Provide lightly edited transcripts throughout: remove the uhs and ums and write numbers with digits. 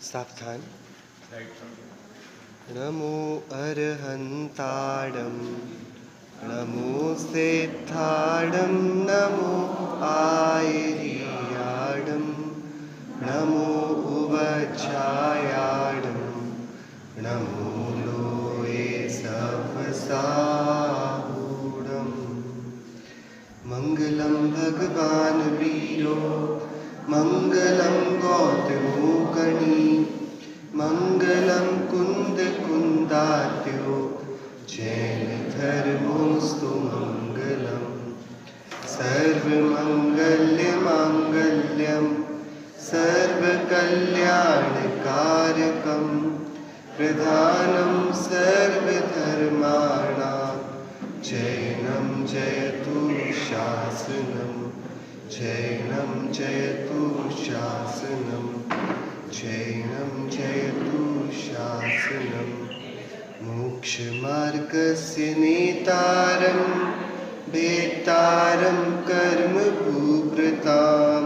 सावधान। नमो अरहंताडं नमो सिद्धाडं नमो आयर्याडं नमो उवज्जायाडं नमो लोये सवसाहूडं। मंगलम भगवान वीरो मंगलम गौतमोकणी मंगलम कुंद कुंदात्यो जैन धर्मोस्तु मंगलम। सर्वमंगल्य मांगल्यम सर्वकल्याणकारकम प्रधानम सर्वधर्माणां जैनं जयतु शासनम जैनं जयतु शासनम जैनं जयतु शासनम। मोक्षमार्गस्य नेतारं भेत्तारं कर्मभूभृतां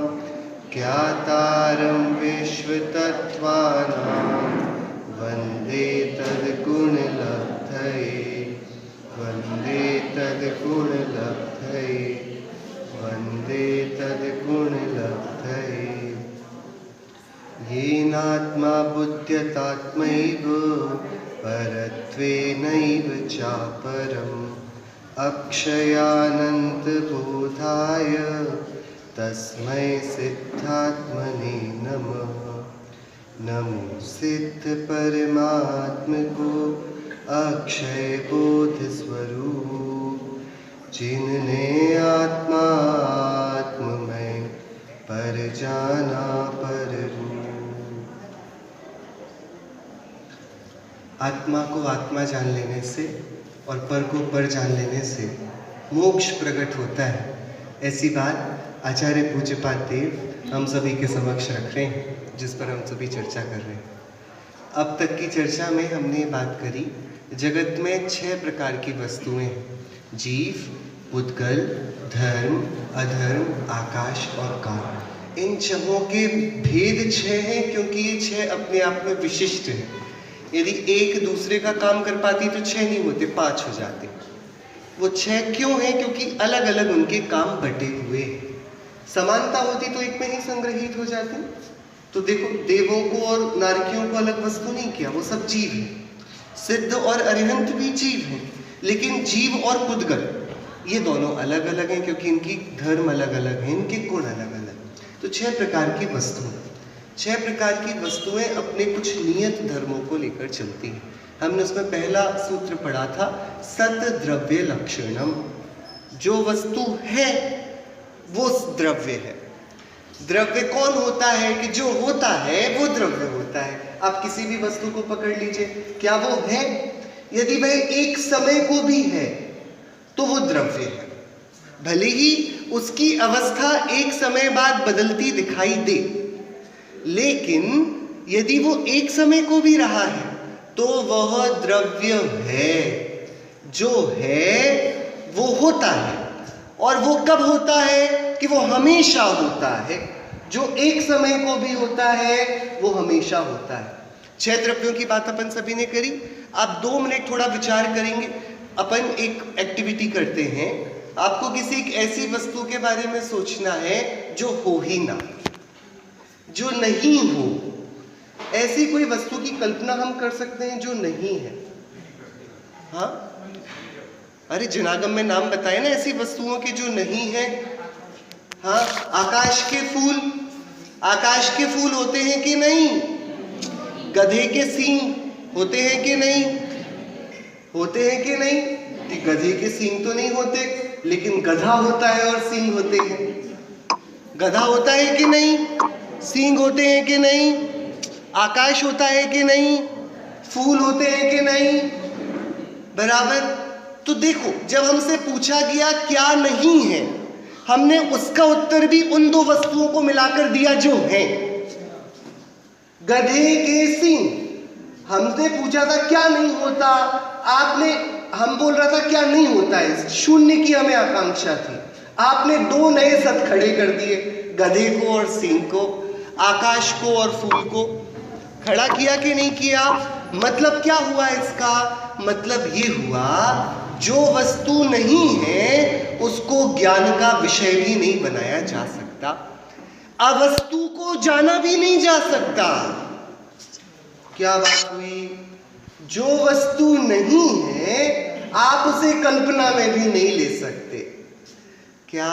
ज्ञातारं विश्वतत्त्वानां वन्दे तद्गुणलब्धये वन्दे तद्गुणलब्धये वन्दे तद्गुणलब्धये। येनात्मा बुध्यतात्मैव परत्वेनैव चापरम् अक्षयानन्तबोधाय तस्मै सिद्धात्मने नमः। नमो सिद्ध परमात्मको अक्षय बोध स्वरूप जिनने आत्मा आत्ममय पर जाना पर रूप। आत्मा को आत्मा जान लेने से और पर को पर जान लेने से मोक्ष प्रकट होता है। ऐसी बात आचार्य पूज्यपाद देव हम सभी के समक्ष रख रहे हैं, जिस पर हम सभी चर्चा कर रहे हैं। अब तक की चर्चा में हमने बात करी जगत में 6 प्रकार की वस्तुएं हैं, जीव, पुद्गल, धर्म, अधर्म, आकाश और काल। इन 6 के भेद 6 हैं क्योंकि ये 6 अपने आप में विशिष्ट हैं। यदि एक दूसरे का काम कर पाती तो 6 नहीं होते, 5 हो जाते। वो 6 क्यों हैं? क्योंकि अलग अलग उनके काम बटे हुए हैं। समानता होती तो एक में ही संग्रहित हो जाती। तो देखो, देवों को और नारकियों को अलग वस्तु नहीं किया, वो सब जीव हैं। सिद्ध और अरिहंत भी जीव हैं, लेकिन जीव और पुद्गल ये दोनों अलग अलग हैं क्योंकि इनकी धर्म अलग अलग हैं, इनके गुण अलग अलग। तो 6 प्रकार की वस्तुएं, 6 प्रकार की वस्तुएं अपने कुछ नियत धर्मों को लेकर चलती हैं। हमने उसमें पहला सूत्र पढ़ा था सत द्रव्य लक्षणम। जो वस्तु है वो द्रव्य है। द्रव्य कौन होता है? कि जो होता है वो द्रव्य होता है। आप किसी भी वस्तु को पकड़ लीजिए, क्या वो है? यदि वह एक समय को भी है तो वो द्रव्य है, भले ही उसकी अवस्था एक समय बाद बदलती दिखाई दे। लेकिन यदि वो एक समय को भी रहा है तो वह द्रव्य है। जो है वो होता है, और वो कब होता है? कि वो हमेशा होता है। जो एक समय को भी होता है वो हमेशा होता है। 6 द्रव्यों की बात अपन सभी ने करी। आप 2 मिनट थोड़ा विचार करेंगे। अपन एक एक्टिविटी करते हैं। आपको किसी एक ऐसी वस्तु के बारे में सोचना है जो हो ही ना, जो नहीं हो। ऐसी कोई वस्तु की कल्पना हम कर सकते हैं जो नहीं है। हाँ, अरे जनागम में नाम बताए ना ऐसी वस्तुओं के जो नहीं है। हाँ, आकाश के फूल। आकाश के फूल होते हैं कि नहीं? गधे के सींग होते हैं कि नहीं? होते हैं कि नहीं? गधे के सींग तो नहीं होते, लेकिन गधा होता है और सींग होते हैं। गधा होता है कि नहीं? सींग होते हैं कि नहीं? आकाश होता है कि नहीं? फूल होते हैं कि नहीं? बराबर। तो देखो, जब हमसे पूछा गया क्या नहीं है, हमने उसका उत्तर भी उन 2 वस्तुओं को मिलाकर दिया जो हैं। गधे के सींग, हमसे पूछा था क्या नहीं होता, आपने, हम बोल रहा था क्या नहीं होता है, 0 की हमें आकांक्षा थी। आपने 2 नए सत खड़े कर दिए, गधे को और सींग को, आकाश को और फूल को। खड़ा किया कि नहीं किया? मतलब क्या हुआ इसका? मतलब ये हुआ जो वस्तु नहीं है उसको ज्ञान का विषय भी नहीं बनाया जा सकता, अवस्तु को जाना भी नहीं जा सकता। क्या बात हुई? जो वस्तु नहीं है आप उसे कल्पना में भी नहीं ले सकते। क्या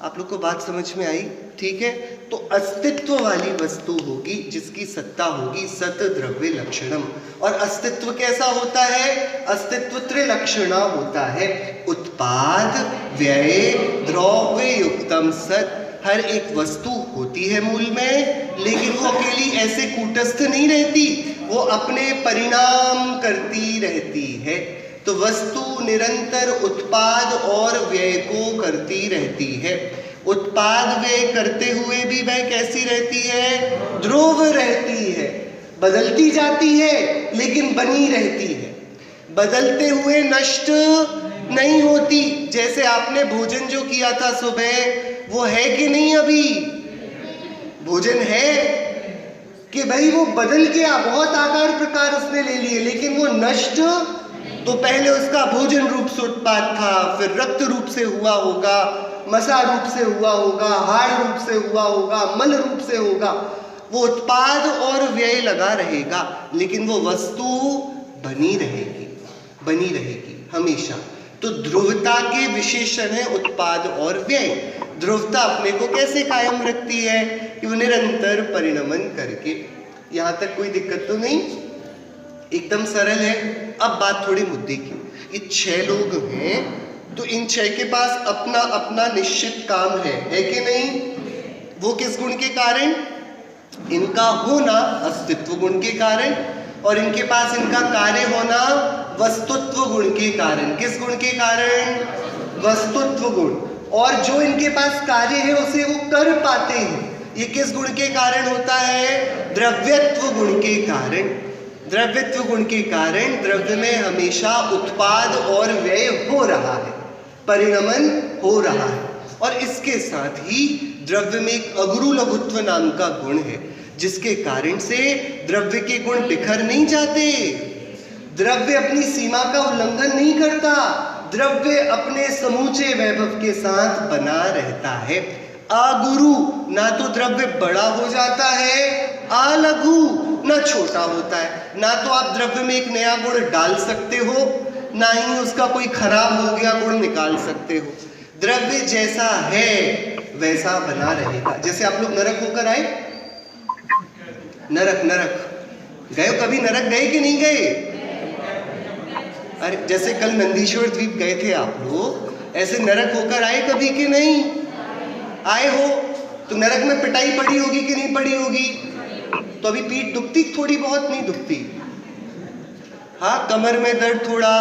आप लोग को बात समझ में आई? ठीक है, तो अस्तित्व वाली वस्तु होगी जिसकी सत्ता होगी सत द्रव्य लक्षणम। और अस्तित्व कैसा होता है? अस्तित्व त्रिलक्षणा होता है, उत्पाद व्यय द्रव्य युक्तम सत। हर एक वस्तु होती है मूल में, लेकिन वो अकेली ऐसे कूटस्थ नहीं रहती, वो अपने परिणाम करती रहती है। तो वस्तु निरंतर उत्पाद और व्यय को करती रहती है। उत्पाद व्यय करते हुए भी वह कैसी रहती है? ध्रुव रहती है, बदलती जाती है लेकिन बनी रहती है, बदलते हुए नष्ट नहीं होती। जैसे आपने भोजन जो किया था सुबह, वो है कि नहीं? अभी भोजन है कि भाई वो बदल गया, बहुत आकार प्रकार उसने ले लिए, लेकिन वो नष्ट तो पहले उसका भोजन रूप से उत्पाद था, फिर रक्त रूप से हुआ होगा, मसा रूप से हुआ होगा, हाड़ रूप से हुआ होगा, मल रूप से होगा। वो उत्पाद और व्यय लगा रहेगा, लेकिन वो वस्तु बनी रहेगी हमेशा। तो ध्रुवता के विशेषण है उत्पाद और व्यय। ध्रुवता अपने को कैसे कायम रखती है? कि वो निरंतर परिणमन करके। यहां तक कोई दिक्कत तो नहीं? एकदम सरल है। अब बात थोड़ी मुद्दे की। ये 6 लोग हैं, तो इन 6 के पास अपना अपना निश्चित काम है कि नहीं? वो किस गुण के कारण? इनका होना अस्तित्व गुण के कारण, और इनके पास इनका कार्य होना वस्तुत्व गुण के कारण। किस गुण के कारण? वस्तुत्व गुण। और जो इनके पास कार्य है उसे वो कर पाते हैं, ये किस गुण के कारण होता है? द्रव्यत्व गुण के कारण। द्रव्यत्व गुण के कारण द्रव्य में हमेशा उत्पाद और व्यय हो रहा है, परिणमन हो रहा है। और इसके साथ ही द्रव्य में एक अगुरु लघुत्व नाम का गुण है, जिसके कारण से द्रव्य के गुण बिखर नहीं जाते, द्रव्य अपनी सीमा का उल्लंघन नहीं करता, द्रव्य अपने समूचे वैभव के साथ बना रहता है। अगुरु, ना तो द्रव्य बड़ा हो जाता है, अलघु ना छोटा होता है। ना तो आप द्रव्य में एक नया गुण डाल सकते हो, ना ही उसका कोई खराब हो गया गुण निकाल सकते हो। द्रव्य जैसा है वैसा बना रहेगा। जैसे आप लोग नरक होकर आए, नरक गए हो कभी? नरक गए कि नहीं गए? अरे जैसे कल नंदीश्वर द्वीप गए थे आप लोग, ऐसे नरक होकर आए कभी कि नहीं आए हो? तो नरक में पिटाई पड़ी होगी कि नहीं पड़ी होगी? तो अभी पीठ दुखती थोड़ी बहुत? नहीं दुखती? हाँ, कमर में दर्द थोड़ा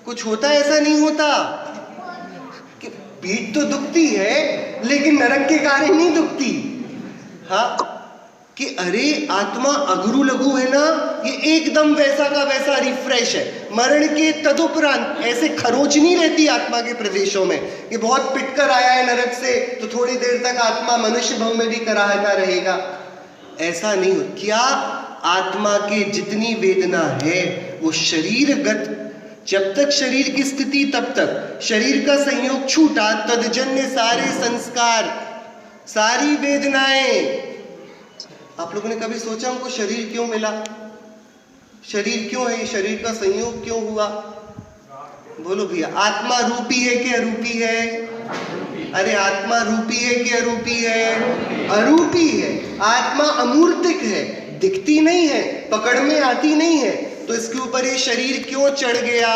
कुछ होता, ऐसा नहीं होता कि पीठ तो दुखती है लेकिन नरक के कारण नहीं दुखती। हाँ, कि अरे आत्मा अगुरु लघु है ना, ये एकदम वैसा का वैसा रिफ्रेश है। मरण के तदुपरांत ऐसे खरोच नहीं रहती आत्मा के प्रदेशों में कि बहुत पिटकर आया है नरक से तो थोड़ी देर तक आत्मा मनुष्य भव में भी कराहता रहेगा, ऐसा नहीं हो। क्या आत्मा के जितनी वेदना है वो शरीरगत, जब तक शरीर की स्थिति तब तक शरीर का संयोग छूटा तदजन्य सारे संस्कार, सारी वेदनाएं। आप लोगों ने कभी सोचा हमको शरीर क्यों मिला? शरीर क्यों है? शरीर का संयोग क्यों हुआ? बोलो भैया, आत्मा रूपी है कि अरूपी है? अरे आत्मा रूपी है कि अरूपी है? अरूपी है। आत्मा अमूर्तिक है, दिखती नहीं है, पकड़ में आती नहीं है, तो इसके ऊपर ये शरीर क्यों चढ़ गया?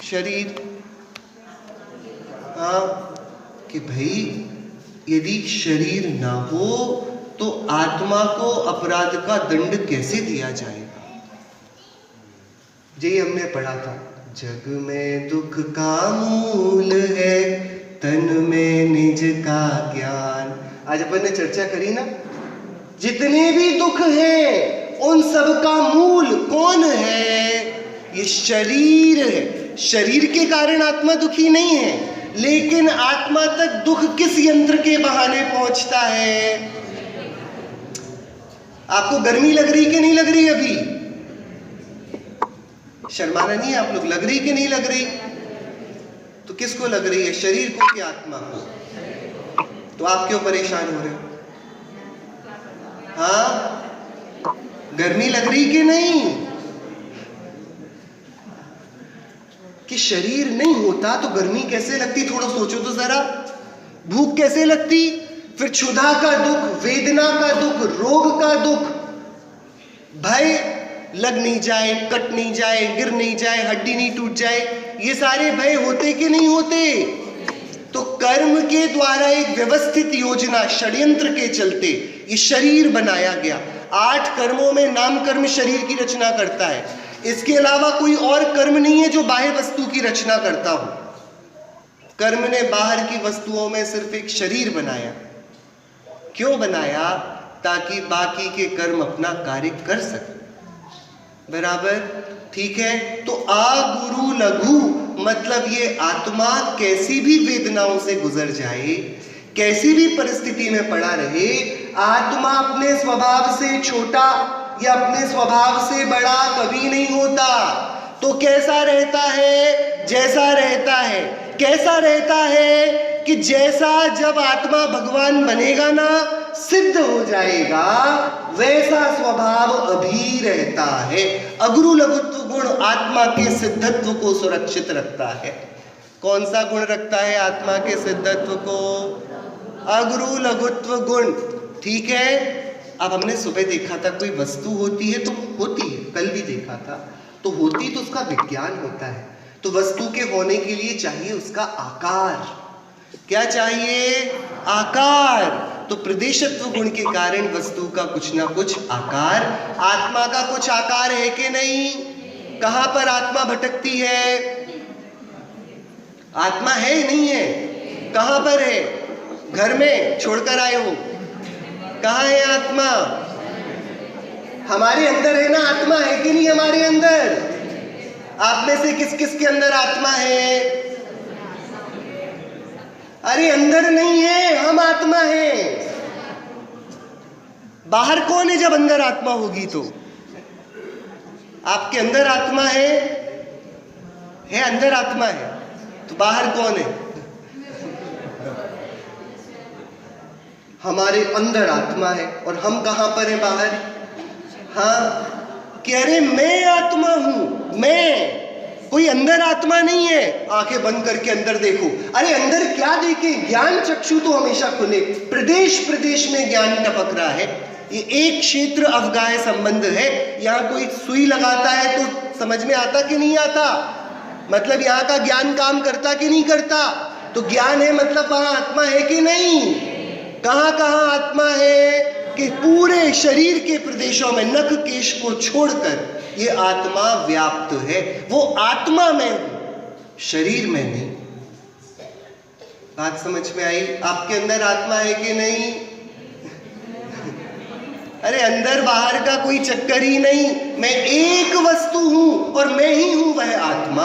शरीर, हाँ, कि भाई यदि शरीर ना हो तो आत्मा को अपराध का दंड कैसे दिया जाएगा? यही हमने पढ़ा था, जग में दुख का मूल है तन में निज का ज्ञान। आज अपन ने चर्चा करी ना, जितने भी दुख हैं उन सब का मूल कौन है? ये शरीर है। शरीर के कारण आत्मा दुखी नहीं है, लेकिन आत्मा तक दुख किस यंत्र के बहाने पहुंचता है? आपको गर्मी लग रही कि नहीं लग रही? अभी शर्माना नहीं है आप लोग, लग रही कि नहीं लग रही? तो किसको लग रही है, शरीर को कि आत्मा को? तो आप क्यों परेशान हो रहे हो? हाँ, गर्मी लग रही कि नहीं? कि शरीर नहीं होता तो गर्मी कैसे लगती, थोड़ा सोचो तो जरा। भूख कैसे लगती, फिर क्षुधा का दुख, वेदना का दुख, रोग का दुख, भय लग नहीं जाए, कट नहीं जाए, गिर नहीं जाए, हड्डी नहीं टूट जाए, ये सारे भय होते कि नहीं होते? तो कर्म के द्वारा एक व्यवस्थित योजना, षड्यंत्र के चलते ये शरीर बनाया गया। 8 कर्मों में नाम कर्म शरीर की रचना करता है। इसके अलावा कोई और कर्म नहीं है जो बाह्य वस्तु की रचना करता हो। कर्म ने बाहर की वस्तुओं में सिर्फ एक शरीर बनाया। क्यों बनाया? ताकि बाकी के कर्म अपना कार्य कर सके। बराबर, ठीक है। तो आ गुरु लघु मतलब ये आत्मा कैसी भी वेदनाओं से गुजर जाए, कैसी भी परिस्थिति में पड़ा रहे, आत्मा अपने स्वभाव से छोटा या अपने स्वभाव से बड़ा कभी नहीं होता। तो कैसा रहता है? जैसा रहता है। कैसा रहता है? कि जैसा जब आत्मा भगवान बनेगा ना, सिद्ध हो जाएगा, वैसा स्वभाव अभी रहता है। अगुरु लघुत्व गुण आत्मा के सिद्धत्व को सुरक्षित रखता है। कौन सा गुण रखता है आत्मा के सिद्धत्व को? अगुरु लघुत्व गुण, ठीक है। अब हमने सुबह देखा था, कोई वस्तु होती है तो होती है, कल भी देखा था, तो होती तो उसका विज्ञान होता है। तो वस्तु के होने के लिए चाहिए उसका आकार। क्या चाहिए? आकार। तो प्रदेशत्व गुण के कारण वस्तु का कुछ ना कुछ आकार, आत्मा का कुछ आकार है कि नहीं? कहां पर आत्मा भटकती है? आत्मा है नहीं है? कहां पर है? घर में छोड़कर आए हो, कहां है आत्मा? हमारे अंदर है ना आत्मा, है कि नहीं हमारे अंदर? आप में से किस किस के अंदर आत्मा है? अरे अंदर नहीं है, हम आत्मा है। बाहर कौन है जब अंदर आत्मा होगी? तो आपके अंदर आत्मा है अंदर आत्मा है, तो बाहर कौन है? हमारे अंदर आत्मा है और हम कहां पर हैं? बाहर। हाँ, कि अरे मैं आत्मा हूं, मैं, कोई अंदर आत्मा नहीं है। आंखें बंद करके अंदर देखो, अरे अंदर क्या देखे? ज्ञान चक्षु तो हमेशा खुले, प्रदेश प्रदेश में ज्ञान टपक रहा है। ये एक क्षेत्र अवगाह्य संबंध है। यहाँ कोई सुई लगाता है तो समझ में आता कि नहीं आता? मतलब यहाँ का ज्ञान काम करता कि नहीं करता? तो ज्ञान है मतलब वहां आत्मा है कि नहीं? कहां कहां आत्मा है? कि पूरे शरीर के प्रदेशों में, नख केश को छोड़कर ये आत्मा व्याप्त है। वो आत्मा में हूं, शरीर में नहीं। बात समझ में आई? आपके अंदर आत्मा है कि नहीं? अरे अंदर बाहर का कोई चक्कर ही नहीं, मैं एक वस्तु हूं और मैं ही हूं वह आत्मा।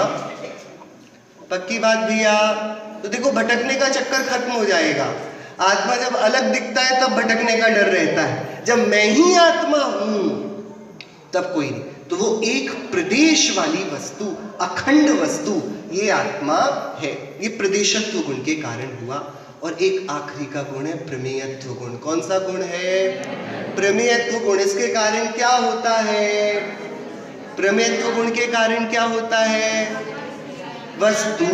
पक्की बात भैया? तो देखो भटकने का चक्कर खत्म हो जाएगा। आत्मा जब अलग दिखता है तब भटकने का डर रहता है, जब मैं ही आत्मा हूं तब कोई नहीं। तो वो एक प्रदेश वाली वस्तु, अखंड वस्तु, ये आत्मा है। ये प्रदेशत्व गुण के कारण हुआ। और एक आखिरी का गुण है प्रमेयत्व गुण। कौन सा गुण है? प्रमेयत्व गुण। इसके कारण क्या होता है? प्रमेयत्व गुण के कारण क्या होता है? वस्तु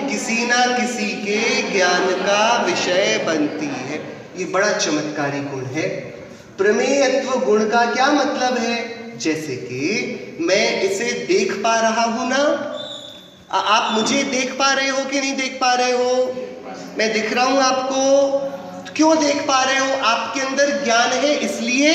किसी ना किसी के ज्ञान का विषय बनती है। ये बड़ा चमत्कारी गुण है। प्रमेयत्व गुण का क्या मतलब है? जैसे कि मैं इसे देख पा रहा हूं ना, आप मुझे देख पा रहे हो कि नहीं देख पा रहे हो? मैं दिख रहा हूं आपको, तो क्यों देख पा रहे हो? आपके अंदर ज्ञान है इसलिए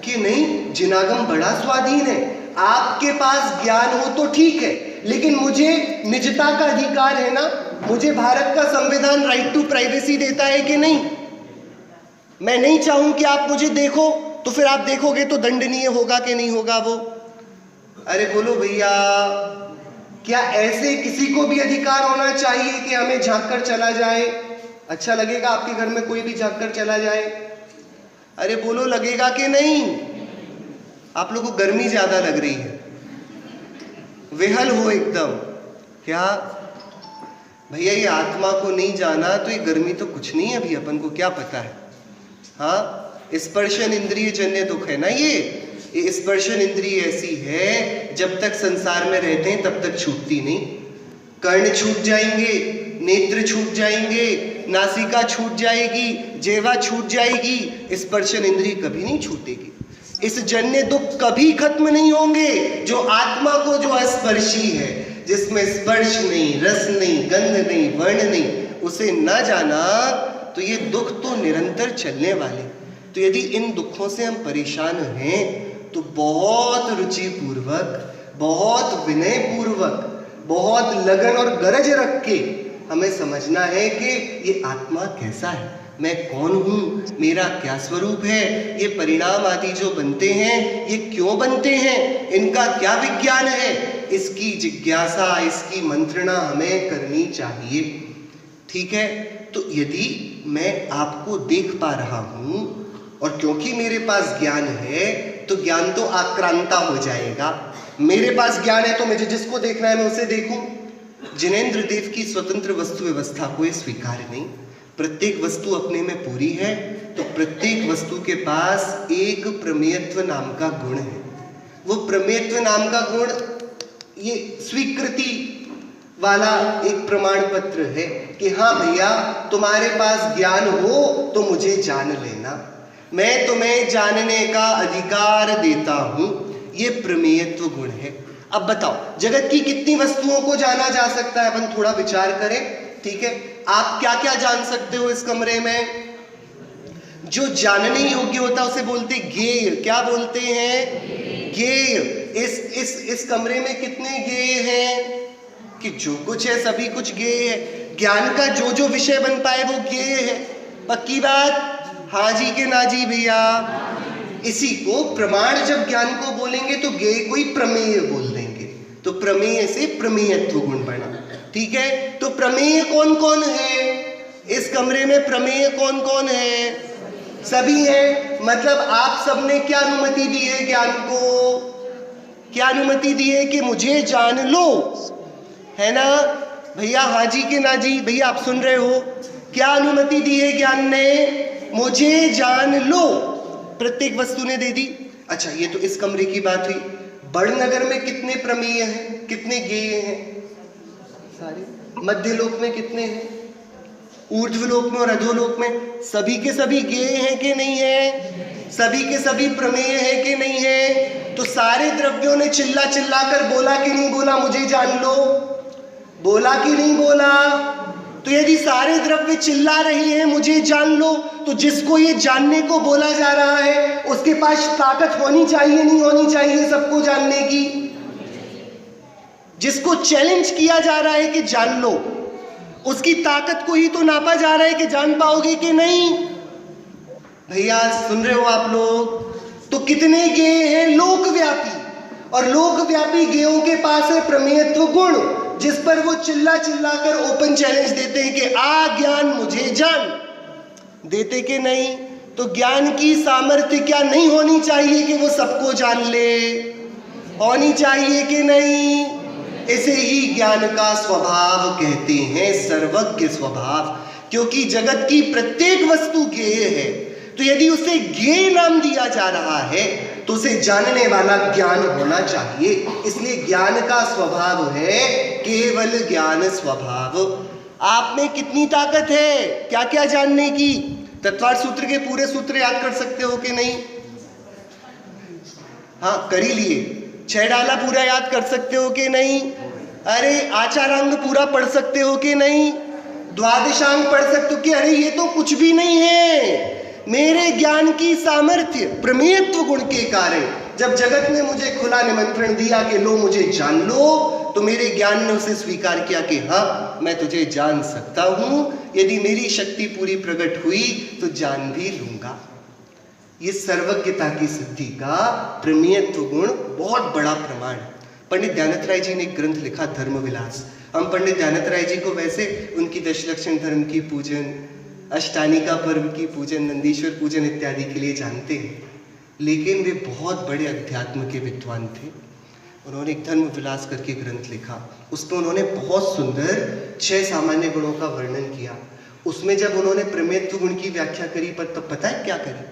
कि नहीं? जिनागम बड़ा स्वाधीन है। आपके पास ज्ञान हो तो ठीक है, लेकिन मुझे निजता का अधिकार है ना। मुझे भारत का संविधान राइट टू प्राइवेसी देता है कि नहीं? मैं नहीं चाहूं कि आप मुझे देखो, तो फिर आप देखोगे तो दंडनीय होगा कि नहीं होगा वो? अरे बोलो भैया, क्या ऐसे किसी को भी अधिकार होना चाहिए कि हमें झांक कर चला जाए? अच्छा लगेगा आपके घर में कोई भी झांक कर चला जाए? अरे बोलो, लगेगा कि नहीं? आप लोगों को गर्मी ज्यादा लग रही है, विहल हो एकदम। क्या भैया, ये आत्मा को नहीं जाना तो ये गर्मी तो कुछ नहीं है, अभी अपन को क्या पता है? हाँ, स्पर्शन इंद्रिय जन्य दुख है ना ये स्पर्शन इंद्रिय ऐसी है, जब तक संसार में रहते हैं तब तक छूटती नहीं। कर्ण छूट जाएंगे, नेत्र छूट जाएंगे, नासिका छूट जाएगी, जेवा छूट जाएगी, स्पर्शन इंद्रिय कभी नहीं छूटेगी। इस जन्य दुख कभी खत्म नहीं होंगे। जो आत्मा को, जो अस्पर्शी है, जिसमें स्पर्श नहीं, रस नहीं, गंध नहीं, वर्ण नहीं, उसे न जाना तो ये दुख तो निरंतर चलने वाले। तो यदि इन दुखों से हम परेशान हैं तो बहुत रुचि पूर्वक, बहुत विनय पूर्वक, बहुत लगन और गरज रख के हमें समझना है कि ये आत्मा कैसा है, मैं कौन हूँ, मेरा क्या स्वरूप है, ये परिणाम आदि जो बनते हैं ये क्यों बनते हैं, इनका क्या विज्ञान है, इसकी जिज्ञासा, इसकी मंत्रणा हमें करनी चाहिए। ठीक है, तो यदि मैं आपको देख पा रहा हूँ और क्योंकि मेरे पास ज्ञान है तो ज्ञान तो आक्रांता हो जाएगा। मेरे पास ज्ञान है तो मुझे जिसको देखना है मैं उसे देखूं। जिनेंद्र देव की स्वतंत्र वस्तु व्यवस्था को ये स्वीकार नहीं। प्रत्येक वस्तु अपने में पूरी है, तो प्रत्येक वस्तु के पास एक प्रमेयत्व नाम का गुण है। वो प्रमेयत्व नाम का गुण ये स्वीकृति वाला एक प्रमाण पत्र है कि हाँ भैया, तुम्हारे पास ज्ञान हो तो मुझे जान लेना, मैं तुम्हें जानने का अधिकार देता हूं। ये प्रमेयत्व गुण है। अब बताओ, जगत की कितनी वस्तुओं को जाना जा सकता है? अपन थोड़ा विचार करें। ठीक है, आप क्या क्या जान सकते हो इस कमरे में? जो जानने योग्य होता है उसे बोलते गेय। क्या बोलते हैं? गेय। इस कमरे में कितने गेय हैं? कि जो कुछ है सभी कुछ गेय है। ज्ञान का जो जो विषय बन पाए वो गेय है। पक्की बात? हाँ जी के ना जी भैया? इसी को प्रमाण जब ज्ञान को बोलेंगे तो गेय को ही प्रमेय बोल देंगे। तो प्रमेय से प्रमेयत्व गुण बना। ठीक है, तो प्रमेय कौन कौन है इस कमरे में? प्रमेय कौन कौन है? सभी है। मतलब आप सबने क्या अनुमति दी है ज्ञान को? क्या अनुमति दी है कि मुझे जान लो, है ना भैया? हाँ जी के ना जी? भैया आप सुन रहे हो? क्या अनुमति दी है ज्ञान ने? मुझे जान लो। प्रत्येक वस्तु ने दे दी। अच्छा, ये तो इस कमरे की बात हुई। बड़नगर में कितने प्रमेय हैं, कितने गेय हैं? सारे। मध्यलोक में कितने हैं? ऊर्ध्वलोक में और अधोलोक में सभी के सभी गेय हैं कि नहीं है? सभी के सभी प्रमेय है कि नहीं है? तो सारे द्रव्यों ने चिल्ला चिल्ला कर बोला कि नहीं बोला, मुझे जान लो? बोला कि नहीं बोला? तो यदि सारे द्रव्य चिल्ला रही है मुझे जान लो, तो जिसको ये जानने को बोला जा रहा है उसके पास ताकत होनी चाहिए नहीं होनी चाहिए सबको जानने की? जिसको चैलेंज किया जा रहा है कि जान लो, उसकी ताकत को ही तो नापा जा रहा है कि जान पाओगे कि नहीं। भैया सुन रहे हो आप लोग? तो कितने गेय हैं? लोकव्यापी। और लोकव्यापी गेयों के पास है प्रमेयत्व गुण, जिस पर वो चिल्ला चिल्ला कर ओपन चैलेंज देते हैं कि आ ज्ञान मुझे जान। देते कि नहीं? तो ज्ञान की सामर्थ्य क्या नहीं होनी चाहिए कि वो सबको जान ले? होनी चाहिए कि नहीं? इसे ही ज्ञान का स्वभाव कहते हैं, सर्वज्ञ स्वभाव। क्योंकि जगत की प्रत्येक वस्तु ज्ञेय है, तो यदि उसे ज्ञेय नाम दिया जा रहा है तो उसे जानने वाला ज्ञान होना चाहिए। इसलिए ज्ञान का स्वभाव है केवल ज्ञान स्वभाव। आप में कितनी ताकत है क्या क्या जानने की? तत्वार्थ सूत्र के पूरे सूत्र याद कर सकते हो कि नहीं? हाँ, कर ही लिए। 6 डाला पूरा याद कर सकते हो कि नहीं? अरे आचारांग पूरा पढ़ सकते हो कि नहीं? द्वादशांग पढ़ सकते हो कि? अरे ये तो कुछ भी नहीं है। मेरे ज्ञान की सामर्थ्य प्रमेयत्व गुण के कारण जब जगत ने मुझे खुला निमंत्रण दिया कि लो मुझे जान लो, तो मेरे ज्ञान ने उसे स्वीकार किया कि हाँ मैं तुझे जान सकता हूं। यदि मेरी शक्ति पूरी प्रकट हुई तो जान भी लूंगा। ये सर्वज्ञता की सिद्धि का प्रमेयत्व गुण बहुत बड़ा प्रमाण है। पंडित दयानंद राय जी ने एक ग्रंथ लिखा धर्म विलास। हम पंडित दयानंद राय जी को वैसे उनकी दशलक्षण धर्म की पूजन अष्टानिका पर्व की पूजन, नंदीश्वर पूजन इत्यादि के लिए जानते हैं, लेकिन वे बहुत बड़े अध्यात्म के विद्वान थे। उन्होंने एक धर्म विलास करके ग्रंथ लिखा, उसमें उन्होंने बहुत सुंदर 6 सामान्य गुणों का वर्णन किया। उसमें जब उन्होंने प्रमेयत्व गुण की व्याख्या करी, पर तब पता है क्या करी?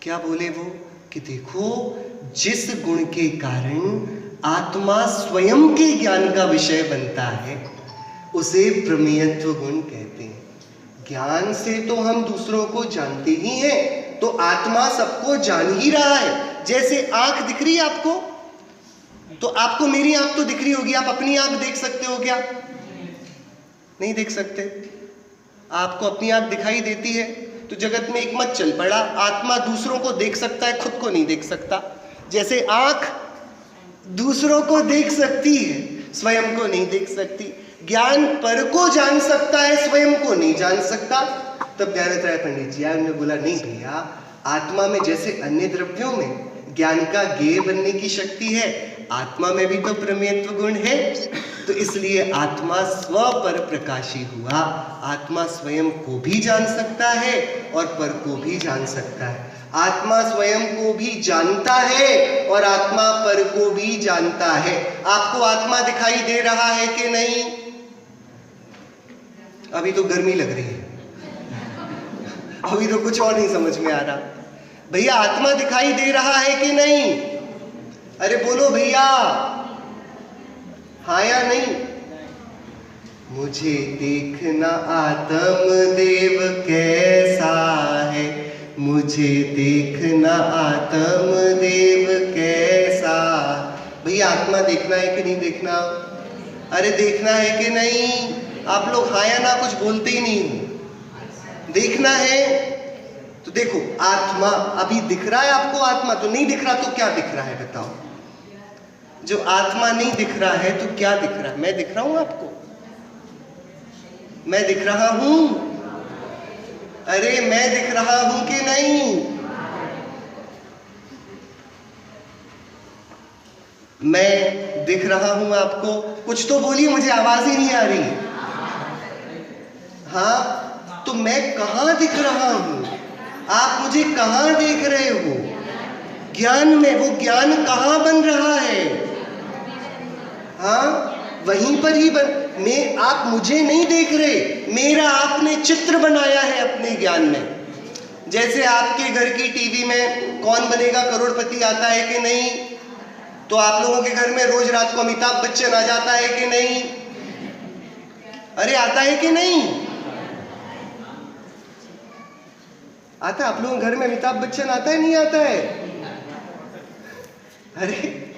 क्या बोले वो कि देखो, जिस गुण के कारण आत्मा स्वयं के ज्ञान का विषय बनता है उसे प्रमेयत्व गुण कहते हैं। ज्ञान से तो हम दूसरों को जानते ही हैं, तो आत्मा सबको जान ही रहा है। जैसे आंख दिख रही है आपको, तो आपको मेरी आंख तो दिख रही होगी, आप अपनी आंख देख सकते हो क्या? नहीं देख सकते। आपको अपनी आंख दिखाई देती है, तो जगत में एक मत चल पड़ा, आत्मा दूसरों को देख सकता है, खुद को नहीं देख सकता। जैसे आंख दूसरों को देख सकती है, स्वयं को नहीं देख सकती। ज्ञान पर को जान सकता है, स्वयं को नहीं जान सकता। तब ज्ञानत्रय पंडित जी आए, उन्होंने बोला नहीं भैया, आत्मा में जैसे अन्य द्रव्यों में ज्ञान का ज्ञेय बनने की शक्ति है, आत्मा में भी तो प्रमेयत्व गुण है। तो इसलिए आत्मा स्व पर प्रकाशी हुआ। आत्मा स्वयं को भी जान सकता है और पर को भी जान सकता है। आत्मा स्वयं को भी जानता है और आत्मा पर को भी जानता है। आपको आत्मा दिखाई दे रहा है कि नहीं? अभी तो गर्मी लग रही है, अभी तो कुछ और नहीं समझ में आ रहा। भैया आत्मा दिखाई दे रहा है कि नहीं? अरे बोलो भैया, हाँ या नहीं? मुझे देखना आत्म देव कैसा है, मुझे देखना आत्म देव कैसा। भैया आत्मा देखना है कि नहीं देखना? अरे देखना है कि नहीं? आप लोग हाँ या ना कुछ बोलते ही नहीं। देखना है तो देखो, आत्मा अभी दिख रहा है आपको? आत्मा तो नहीं दिख रहा, तो क्या दिख रहा है बताओ? जो आत्मा नहीं दिख रहा है तो क्या दिख रहा है? मैं दिख रहा हूं आपको? मैं दिख रहा हूं? अरे मैं दिख रहा हूं कि नहीं? मैं दिख रहा हूं आपको? कुछ तो बोलिए, मुझे आवाज ही नहीं आ रही। हाँ, तो मैं कहां दिख रहा हूं? आप मुझे कहां देख रहे हो? ज्ञान में। वो ज्ञान कहां बन रहा है? हाँ, वहीं पर ही मैं, आप मुझे नहीं देख रहे, मेरा आपने चित्र बनाया है अपने ज्ञान में। जैसे आपके घर की टीवी में कौन बनेगा करोड़पति आता है कि नहीं, तो आप लोगों के घर में रोज रात को अमिताभ बच्चन आ जाता है कि नहीं? अरे आता है कि नहीं? आता है? आप लोगों के घर में अमिताभ बच्चन आता है नहीं आता है? अरे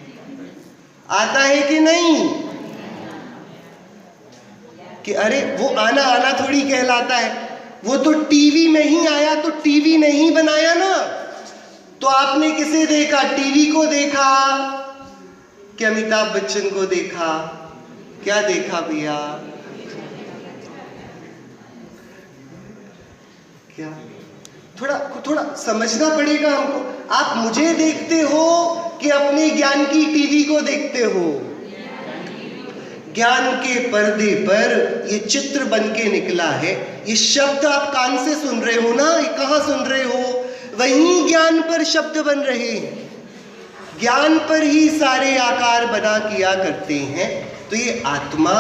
आता है कि नहीं? कि अरे वो आना आना थोड़ी कहलाता है, वो तो टीवी में ही आया, तो टीवी नहीं बनाया ना। तो आपने किसे देखा? टीवी को देखा कि अमिताभ बच्चन को देखा? क्या देखा भैया? क्या? थोड़ा समझना पड़ेगा हमको। आप मुझे देखते हो कि अपने ज्ञान की टीवी को देखते हो? ज्ञान के पर्दे पर ये चित्र बन के निकला है। ये शब्द आप कान से सुन रहे हो ना, ये कहाँ सुन रहे हो? वहीं ज्ञान पर शब्द बन रहे हैं, ज्ञान पर ही सारे आकार बना किया करते हैं। तो ये आत्मा,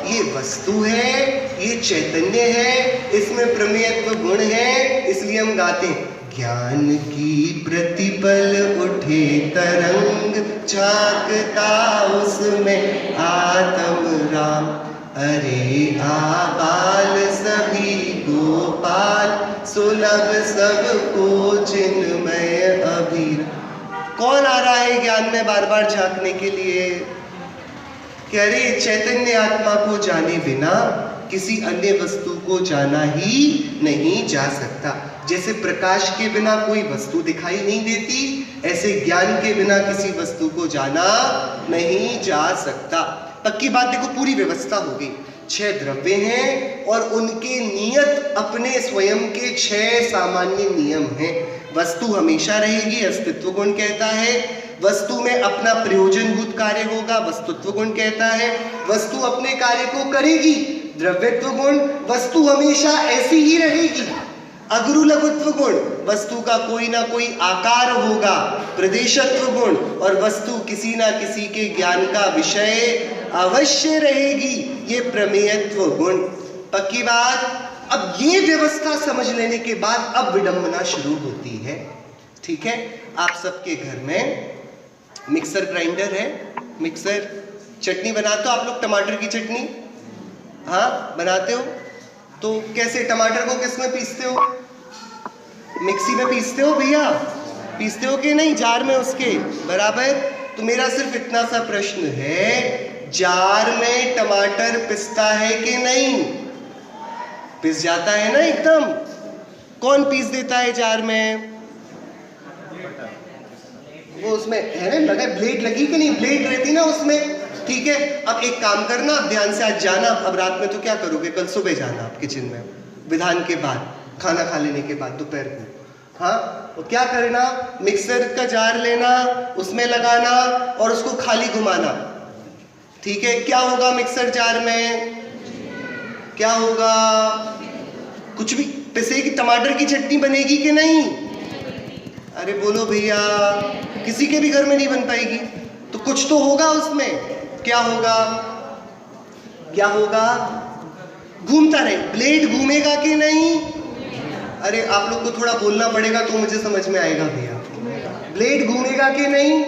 ये वस्तु है, ये चैतन्य है, इसमें प्रमेयत्व गुण है। इसलिए हम गाते हैं, ज्ञान की प्रतिपल उठे तरंग, झांकता उसमें आत्म राम। अरे आबाल सभी गोपाल, सुलभ सबको चिन्मय अभिराम। कौन आ रहा है ज्ञान में बार बार झांकने के लिए? कि अरे चैतन्य आत्मा को जाने बिना किसी अन्य वस्तु को जाना ही नहीं जा सकता। जैसे प्रकाश के बिना कोई वस्तु दिखाई नहीं देती, ऐसे ज्ञान के बिना किसी वस्तु को जाना नहीं जा सकता। पक्की बात देखो, पूरी व्यवस्था हो गई। 6 द्रव्य हैं और उनके नियत अपने स्वयं के 6 सामान्य नियम हैं। वस्तु हमेशा रहेगी, अस्तित्व गुण कहता है। वस्तु में अपना प्रयोजनभूत कार्य होगा, वस्तुत्व गुण कहता है। वस्तु अपने कार्य को करेगी, द्रव्यत्व गुण, वस्तु हमेशा ऐसी ही रहेगी। अगुरु लघुत्व गुण, वस्तु का कोई ना कोई आकार होगा। प्रदेशत्व गुण, और वस्तु किसी ना किसी के ज्ञान का विषय अवश्य रहेगी। ये प्रमेयत्व गुण। पक्की बात। अब ये व्यवस्था समझ लेने के बाद अब विडंबना शुरू होती है। ठीक है, आप सबके घर में मिक्सर ग्राइंडर है, मिक्सर चटनी बनाते हो आप लोग, टमाटर की चटनी? हाँ बनाते हो। तो कैसे, टमाटर को किस में पीसते हो? मिक्सी में पीसते हो भैया? पीसते हो कि नहीं? जार में उसके बराबर। तो मेरा सिर्फ इतना सा प्रश्न है, जार में टमाटर पिसता है कि नहीं? पिस जाता है ना एकदम। कौन पीस देता है जार में? वो उसमें है ना, लगा ब्लेड लगी कि नहीं? ब्लेड रहती ना उसमें। ठीक है, अब एक काम करना, अब ध्यान से आज जाना। अब रात में तो क्या करोगे, कल सुबह जाना आप किचन में, विधान के बाद, खाना खा लेने के बाद दोपहर को। हाँ, तो क्या करना, मिक्सर का जार लेना, उसमें लगाना और उसको खाली घुमाना। ठीक है, क्या होगा मिक्सर जार में? क्या होगा? कुछ भी पिसेगी, टमाटर की चटनी बनेगी कि नहीं? अरे बोलो भैया, किसी के भी घर में नहीं बन पाएगी। तो कुछ तो होगा उसमें। क्या होगा? क्या होगा? घूमता रहे, ब्लेड घूमेगा कि नहीं? अरे आप लोग को थोड़ा बोलना पड़ेगा तो मुझे समझ में आएगा भैया। ब्लेड घूमेगा कि नहीं?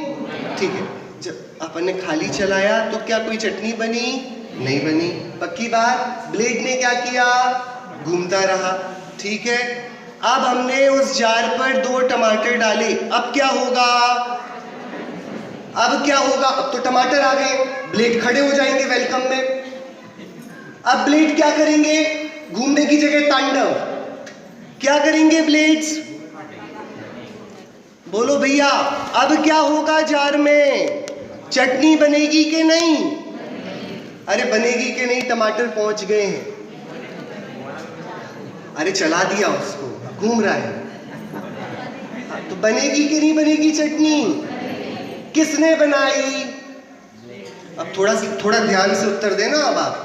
ठीक है, जब अपन ने खाली चलाया तो क्या कोई चटनी बनी? नहीं बनी। पक्की बात। ब्लेड ने क्या किया? घूमता रहा। ठीक है, अब हमने उस जार पर 2 टमाटर डाले, अब क्या होगा? अब क्या होगा? अब तो टमाटर आ गए, ब्लेड खड़े हो जाएंगे वेलकम में। अब ब्लेड क्या करेंगे? घूमने की जगह तांडव। क्या करेंगे ब्लेड्स? बोलो भैया, अब क्या होगा जार में? चटनी बनेगी कि नहीं? अरे बनेगी कि नहीं? टमाटर पहुंच गए हैं। अरे चला दिया उसको, घूम रहा है। तो बनेगी कि नहीं बनेगी चटनी? किसने बनाई? अब थोड़ा ध्यान से उत्तर देना। अब आप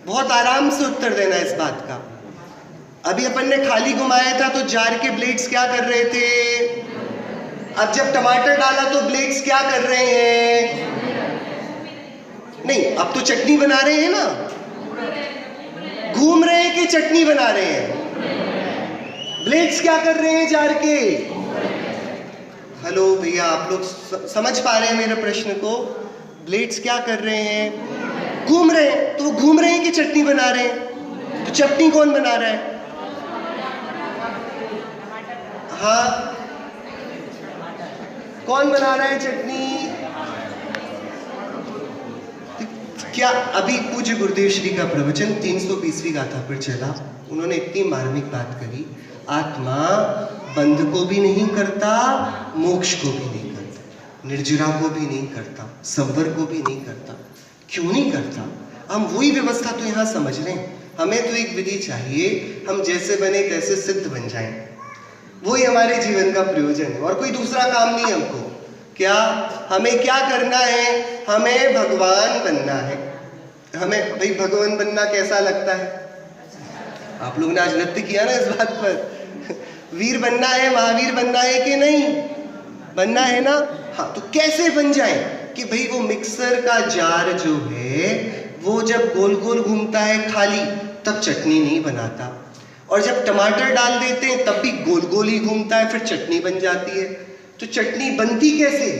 बहुत आराम से उत्तर देना इस बात का। अभी अपन ने खाली घुमाया था तो जार के ब्लेड्स क्या कर रहे थे? अब जब टमाटर डाला तो ब्लेड्स क्या कर रहे हैं? नहीं, अब तो चटनी बना रहे हैं ना। घूम रहे हैं कि चटनी बना रहे हैं? ब्लेड्स क्या कर रहे हैं जार के? हेलो भैया, आप लोग समझ पा रहे हैं मेरे प्रश्न को? ब्लेड्स क्या कर रहे हैं? घूम रहे हैं। तो वो घूम रहे हैं कि चटनी बना रहे हैं? तो चटनी कौन बना रहा है? हाँ, कौन बना रहा है चटनी? क्या अभी पूज्य गुरुदेव श्री का प्रवचन 320वीं गाथा पर चला। उन्होंने इतनी मार्मिक बात करी, आत्मा बंध को भी नहीं करता, मोक्ष को भी नहीं करता, निर्जरा को भी नहीं करता, संवर को भी नहीं करता। क्यों नहीं करता? हम वही व्यवस्था तो यहाँ समझ रहे हैं। हमें तो एक विधि चाहिए, हम जैसे बने तैसे सिद्ध बन जाएं। वही हमारे जीवन का प्रयोजन है, और कोई दूसरा काम नहीं हमको। क्या हमें क्या करना है? हमें भगवान बनना है। हमें भाई भगवान बनना कैसा लगता है? आप लोग ने आज नृत्य किया ना इस बात पर। वीर बनना है, महावीर बनना है कि नहीं? बनना है ना। हाँ, तो कैसे बन जाए? कि भाई वो मिक्सर का जार जो है वो जब गोल गोल घूमता है खाली, तब चटनी नहीं बनाता, और जब टमाटर डाल देते हैं तब भी गोल गोल ही घूमता है, फिर चटनी बन जाती है। तो चटनी बनती कैसे?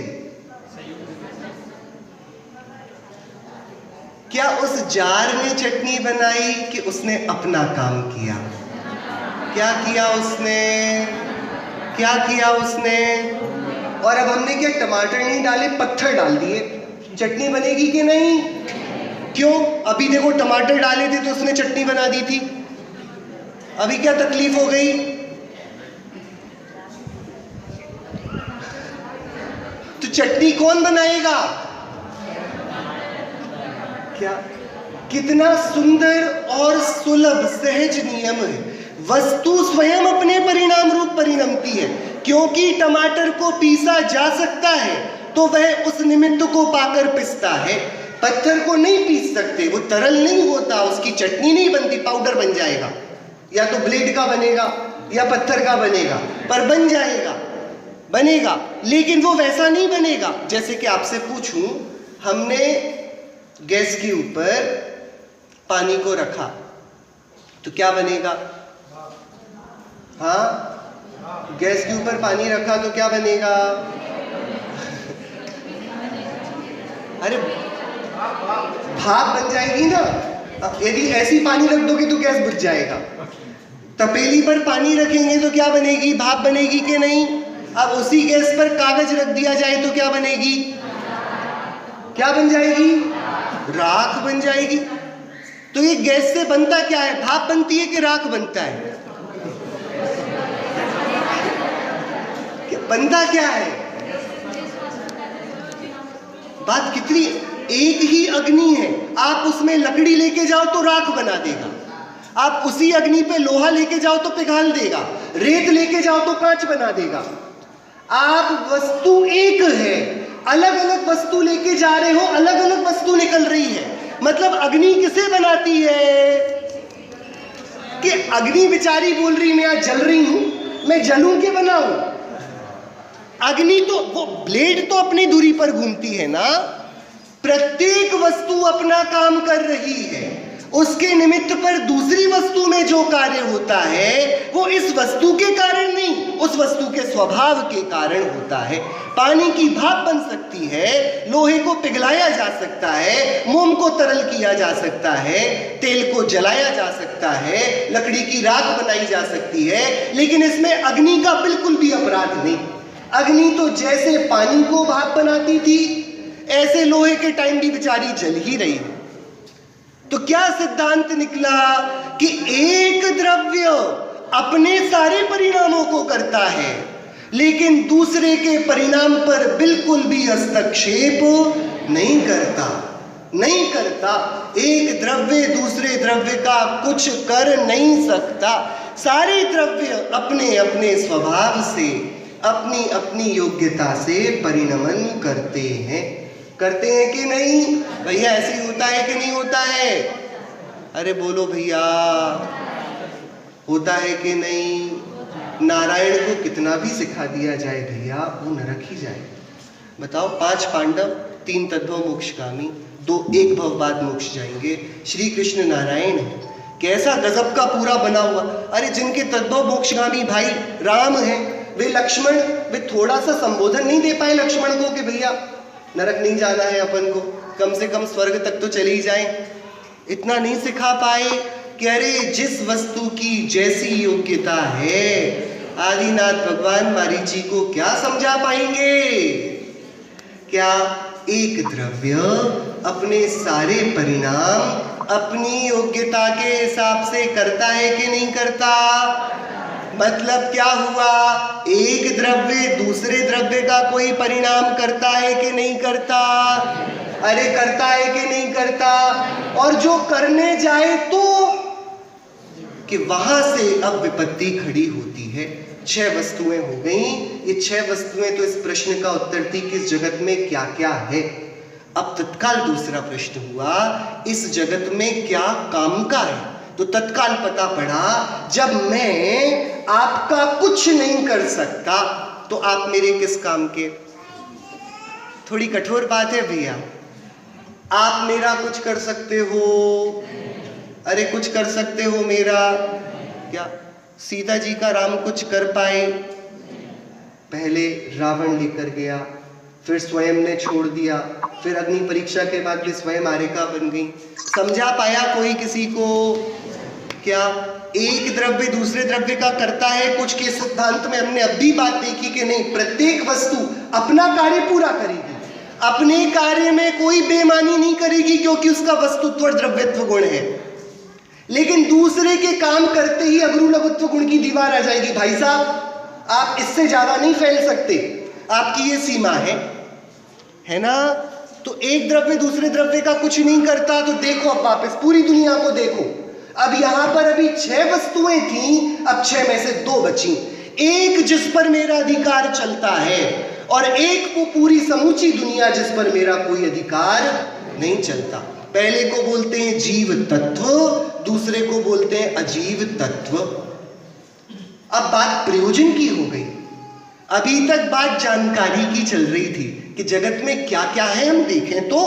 क्या उस जार ने चटनी बनाई कि उसने अपना काम किया? क्या किया उसने? क्या किया उसने? और अब हमने क्या टमाटर नहीं डाले, पत्थर डाल दिए, चटनी बनेगी कि नहीं? क्यों? अभी देखो टमाटर डाले थे तो उसने चटनी बना दी थी। अभी क्या तकलीफ हो गई? तो चटनी कौन बनाएगा? क्या कितना सुंदर और सुलभ सहज नियम है। वस्तु स्वयं अपने परिणाम रूप परिणमती है। क्योंकि टमाटर को पीसा जा सकता है तो वह उस निमित्त को पाकर पिसता है। पत्थर को नहीं पीस सकते, वो तरल नहीं होता, उसकी चटनी नहीं बनती, पाउडर बन जाएगा, या तो ब्लेड का बनेगा या पत्थर का बनेगा, पर बन जाएगा, बनेगा। लेकिन वो वैसा नहीं बनेगा। जैसे कि आपसे पूछूं, हमने गैस के ऊपर पानी को रखा तो क्या बनेगा? हाँ, गैस के ऊपर पानी रखा तो क्या बनेगा? अरे भाप बन जाएगी ना। यदि ऐसी पानी रख दोगे तो गैस बुझ जाएगा। तपेली पर पानी रखेंगे तो क्या बनेगी? भाप बनेगी कि नहीं? अब उसी गैस पर कागज रख दिया जाए तो क्या बनेगी? क्या बन जाएगी? राख बन जाएगी। तो ये गैस से बनता क्या है? भाप बनती है कि राख बनता है? बनता क्या है? बात कितनी, एक ही अग्नि है, आप उसमें लकड़ी लेके जाओ तो राख बना देगा, आप उसी अग्नि पे लोहा लेके जाओ तो पिघाल देगा, रेत लेके जाओ तो कांच बना देगा। आप वस्तु एक है, अलग अलग वस्तु लेके जा रहे हो, अलग अलग वस्तु निकल रही है। मतलब अग्नि किसे बनाती है? कि अग्नि बेचारी बोल रही मैं आज जल रही हूं, मैं जलूं के बनाऊं? अग्नि तो, वो ब्लेड तो अपनी दूरी पर घूमती है ना। प्रत्येक वस्तु अपना काम कर रही है, उसके निमित्त पर दूसरी वस्तु में जो कार्य होता है वो इस वस्तु के कारण नहीं, उस वस्तु के स्वभाव के कारण होता है। पानी की भाप बन सकती है, लोहे को पिघलाया जा सकता है, मोम को तरल किया जा सकता है, तेल को जलाया जा सकता है, लकड़ी की राख बनाई जा सकती है, लेकिन इसमें अग्नि का बिल्कुल भी अपराध नहीं। अग्नि तो जैसे पानी को भाप बनाती थी, ऐसे लोहे के टाइम भी बेचारी जल ही रही है। तो क्या सिद्धांत निकला कि एक द्रव्य अपने सारे परिणामों को करता है, लेकिन दूसरे के परिणाम पर बिल्कुल भी हस्तक्षेप नहीं करता, नहीं करता। एक द्रव्य दूसरे द्रव्य का कुछ कर नहीं सकता। सारे द्रव्य अपने अपने स्वभाव से, अपनी अपनी योग्यता से परिणमन करते हैं। करते हैं कि नहीं? भैया ऐसे ही होता है कि नहीं होता है? अरे बोलो भैया, होता है कि नहीं? नारायण को कितना भी सिखा दिया जाए भैया, वो नरक ही जाए। बताओ, 5 पांडव, 3 तद्भव मोक्षगामी, 2 एक भव बाद मोक्ष जाएंगे। श्री कृष्ण नारायण कैसा गजब का पूरा बना हुआ। अरे जिनके तद्भव मोक्षगामी भाई राम हैं, वे लक्ष्मण, वे थोड़ा सा संबोधन नहीं दे पाए लक्ष्मण को कि भैया नरक नहीं जाना है अपन को, कम से कम स्वर्ग तक तो चले ही जाएं। इतना नहीं सिखा पाए कि अरे जिस वस्तु की जैसी योग्यता है, आदिनाथ भगवान मारीची को क्या समझा पाएंगे? क्या एक द्रव्य अपने सारे परिणाम अपनी योग्यता के हिसाब से करता है कि नहीं करता? मतलब क्या हुआ? एक द्रव्य दूसरे द्रव्य का कोई परिणाम करता है कि नहीं करता? अरे करता है कि नहीं करता? और जो करने जाए तो कि वहां से अब विपत्ति खड़ी होती है। 6 वस्तुएं हो गई। ये 6 वस्तुएं तो इस प्रश्न का उत्तर थी कि इस जगत में क्या क्या है। अब तत्काल दूसरा प्रश्न हुआ, इस जगत में क्या काम का है? तो तत्काल पता पड़ा, जब मैं आपका कुछ नहीं कर सकता तो आप मेरे किस काम के? थोड़ी कठोर बात है भैया। आप मेरा कुछ कर सकते हो? अरे कुछ कर सकते हो मेरा? क्या सीता जी का राम कुछ कर पाए? पहले रावण लेकर गया, फिर स्वयं ने छोड़ दिया, फिर अग्नि परीक्षा के बाद भी स्वयं आरेखा बन गई। समझा पाया कोई किसी को? क्या एक द्रव्य दूसरे द्रव्य का करता है कुछ? के सिद्धांत में हमने अब भी बात देखी कि नहीं, प्रत्येक वस्तु अपना कार्य पूरा करेगी, अपने कार्य में कोई बेईमानी नहीं करेगी, क्योंकि उसका वस्तुत्व और द्रव्यत्व गुण है। लेकिन दूसरे के काम करते ही अगुरु लघुत्व गुण की दीवार आ जाएगी। भाई साहब, आप इससे ज्यादा नहीं फैल सकते, आपकी ये सीमा है ना? तो एक द्रव्य दूसरे द्रव्य का कुछ नहीं करता। तो देखो, अब वापस पूरी दुनिया को देखो। अब यहां पर अभी 6 वस्तुएं थी, अब 6 में से 2 बची। एक जिस पर मेरा अधिकार चलता है और एक वो पूरी समूची दुनिया जिस पर मेरा कोई अधिकार नहीं चलता। पहले को बोलते हैं जीव तत्व, दूसरे को बोलते हैं अजीव तत्व। अब बात प्रयोजन की हो गई। अभी तक बात जानकारी की चल रही थी कि जगत में क्या क्या है हम देखें तो।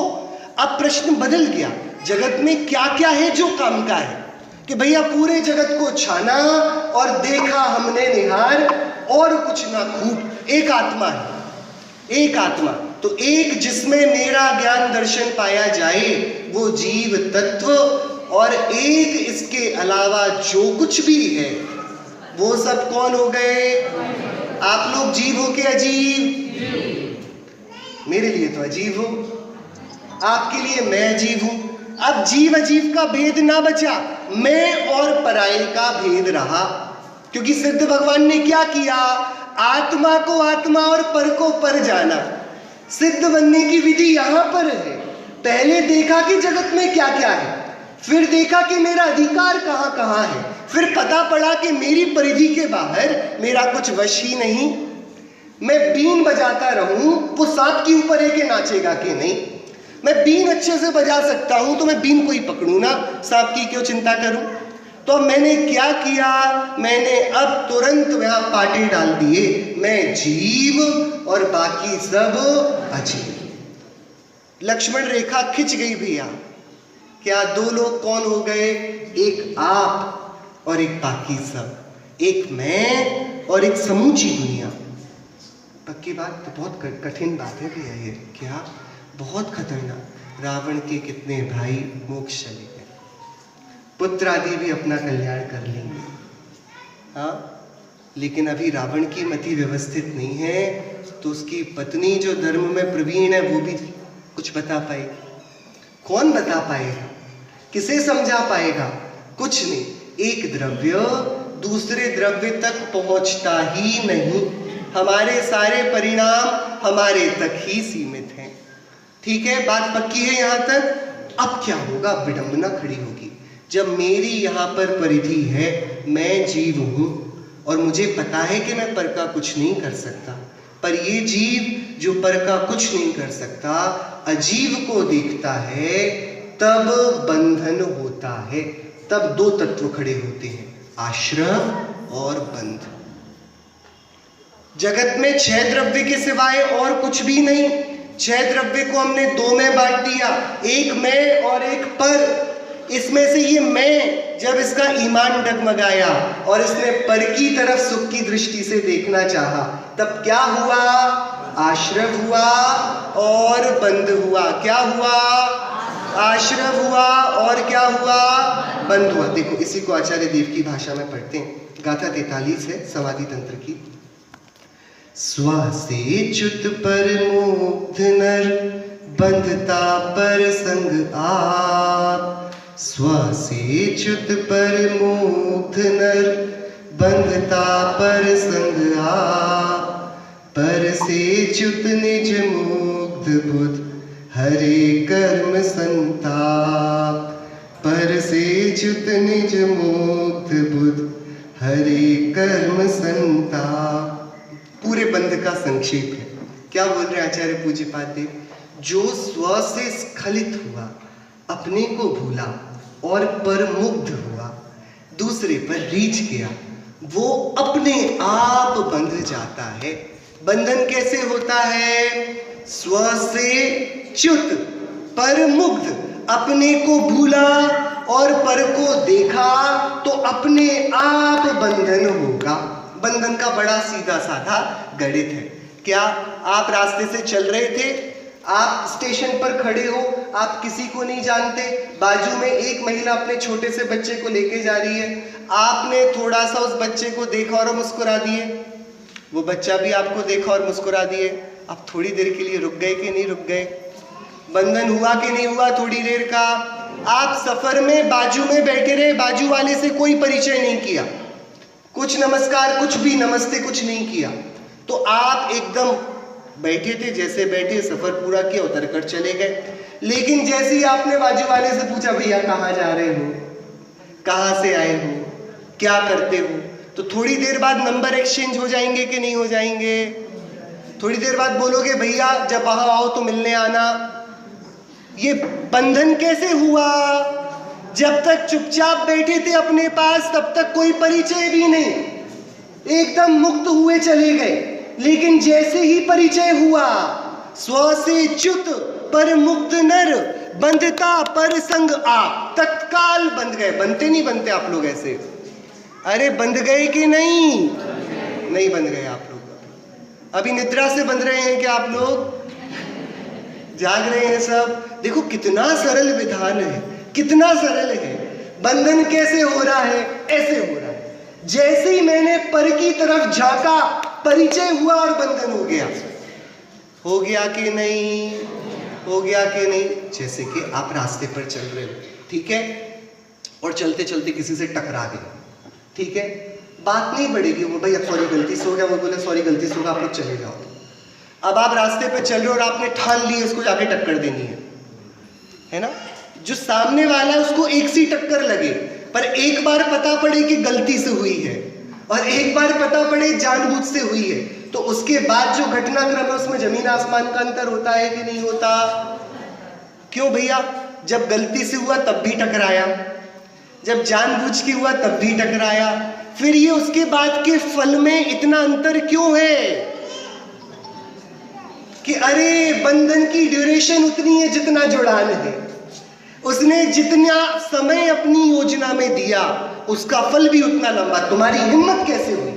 अब प्रश्न बदल गया, जगत में क्या क्या है जो काम का है। कि भैया पूरे जगत को छाना और देखा हमने निहार, और कुछ ना खूब। एक आत्मा है, एक आत्मा। तो एक जिसमें मेरा ज्ञान दर्शन पाया जाए वो जीव तत्व, और एक इसके अलावा जो कुछ भी है वो सब कौन हो गए? आप लोग जीव हो के अजीब? मेरे लिए तो अजीब हो, आपके लिए मैं अजीब हूं। अब जीव अजीब का भेद ना बचा, मैं और पराये का भेद रहा। क्योंकि सिद्ध भगवान ने क्या किया? आत्मा को आत्मा और पर को पर जाना। सिद्ध बनने की विधि यहां पर है। पहले देखा कि जगत में क्या क्या है, फिर देखा कि मेरा अधिकार कहां कहां है, फिर पता पड़ा कि मेरी परिधि के बाहर मेरा कुछ वश ही नहीं। मैं बीन बजाता रहूं, वो सांप के ऊपर है कि नाचेगा कि नहीं। मैं बीन अच्छे से बजा सकता हूं तो मैं बीन को ही पकड़ूं ना, सांप की क्यों चिंता करूं। तो मैंने क्या किया? मैंने अब तुरंत वहां पाटे डाल दिए, मैं जीव और बाकी सब अजीब। लक्ष्मण रेखा खिंच गई भैया। क्या दो लोग कौन हो गए? एक आप और एक बाकी सब, एक मैं और एक समूची दुनिया। पक्की बात तो बहुत कठिन बात है भैया ये। क्या? बहुत खतरनाक। रावण के कितने भाई मोक्ष चले गए, पुत्र आदि भी अपना कल्याण कर लेंगे, हाँ, लेकिन अभी रावण की मति व्यवस्थित नहीं है, तो उसकी पत्नी जो धर्म में प्रवीण है वो भी कुछ बता पाएगी? कौन बता पाएगा? किसे समझा पाएगा? कुछ नहीं। एक द्रव्य दूसरे द्रव्य तक पहुंचता ही नहीं। हमारे सारे परिणाम हमारे तक ही सीमित हैं। ठीक है, बात पक्की है यहां तक? अब क्या होगा? विडंबना खड़ी होगी। जब मेरी यहां पर परिधि है, मैं जीव हूं और मुझे पता है कि मैं पर का कुछ नहीं कर सकता, पर ये जीव जो पर का कुछ नहीं कर सकता अजीव को देखता है, तब बंधन होता है। तब दो तत्व खड़े होते हैं, आश्रव और बंध। जगत में 6 द्रव्य के सिवाय और कुछ भी नहीं। 6 द्रव्य को हमने 2 में बांट दिया, एक मैं और एक पर। इसमें से ये मैं जब इसका ईमान डगमगाया और इसने पर की तरफ सुख की दृष्टि से देखना चाहा, तब क्या हुआ? आश्रव हुआ और बंध हुआ। क्या हुआ? आश्रव हुआ और क्या हुआ? बंध हुआ। देखो, इसी को आचार्य देव की भाषा में पढ़ते हैं। गाथा 43 है समाधि तंत्र की। स्व से च्युत पर मुग्ध नर, बंधता पर संग आप। स्व से च्युत पर मुग्ध नर, बंधता पर संग आप। पर से च्युत निज मुग्ध बुध, हरे कर्म संताप। पर से च्युत निज मुग्ध बुध, हरे कर्म संताप। पूरे बंध का संक्षेप है। क्या बोल रहे आचार्य पूज्यपाद देव? जो स्व से स्खलित हुआ, अपने को भूला और पर मुग्ध हुआ, दूसरे पर रीझ गया, वो अपने आप बंध जाता है। बंधन कैसे होता है? स्व से च्युत पर मुग्ध, अपने को भूला और पर को देखा तो अपने आप बंधन होगा। बंधन का बड़ा सीधा साधा गणित है। क्या आप रास्ते से चल रहे थे, आप स्टेशन पर खड़े हो, आप किसी को नहीं जानते, बाजू में एक महिला अपने छोटे से बच्चे को लेके जा रही है, आपने थोड़ा सा उस बच्चे को देखा और मुस्कुरा दिए, वो बच्चा भी आपको देखा और मुस्कुरा दिए। आप थोड़ी देर के लिए रुक गए कि नहीं रुक गए? बंधन हुआ कि नहीं हुआ थोड़ी देर का? आप सफर में बाजू में बैठे रहे, बाजू वाले से कोई परिचय नहीं किया, कुछ नमस्कार, कुछ भी नमस्ते, कुछ नहीं किया, तो आप एकदम बैठे थे, जैसे बैठे सफर पूरा किया, उतर कर चले गए। लेकिन जैसे ही आपने बाजू वाले से पूछा, भैया कहाँ जा रहे हो, कहाँ से आए हो, क्या करते हो, तो थोड़ी देर बाद नंबर एक्सचेंज हो जाएंगे कि नहीं हो जाएंगे? थोड़ी देर बाद बोलोगे भैया जब वहां आओ तो मिलने आना। ये बंधन कैसे हुआ? जब तक चुपचाप बैठे थे अपने पास तब तक कोई परिचय भी नहीं, एकदम मुक्त हुए चले गए। लेकिन जैसे ही परिचय हुआ, स्व से च्युत पर मुक्त नर बंधता पर संग आप, तत्काल बंध गए। बनते नहीं बनते आप लोग ऐसे? अरे बंध गए कि नहीं? नहीं बंध गए आप लोग। अभी निद्रा से बंध रहे हैं क्या आप लोग? जाग रहे हैं सब? देखो कितना सरल विधान है, कितना सरल है। बंधन कैसे हो रहा है? ऐसे हो रहा है, जैसे ही मैंने पर की तरफ झांका परिचय हुआ और बंधन हो गया। हो गया कि नहीं? हो गया कि नहीं? जैसे कि आप रास्ते पर चल रहे हो, ठीक है, और चलते चलते किसी से टकरा गए, ठीक है, बात नहीं बढ़ेगी, वो भाई सॉरी गलती से हो गया, वो बोले सॉरी गलती से होगा, आप लोग चले जाओ। अब आप रास्ते पे चल रहे हो और आपने ठान ली उसको जाके टक्कर देनी है ना? जो सामने वाला है उसको एक सी टक्कर लगे, पर एक बार पता पड़े कि गलती से हुई है और एक बार पता पड़े जानबूझ से हुई है, तो उसके बाद जो घटनाक्रम है उसमें जमीन आसमान का अंतर होता है कि नहीं होता? क्यों भैया? जब गलती से हुआ तब भी टकराया, जब जानबूझ के हुआ तब भी टकराया, फिर ये उसके बाद के फल में इतना अंतर क्यों है? कि अरे बंधन की ड्यूरेशन उतनी है जितना जुड़ान है। उसने जितना समय अपनी योजना में दिया उसका फल भी उतना लंबा। तुम्हारी हिम्मत कैसे हुई?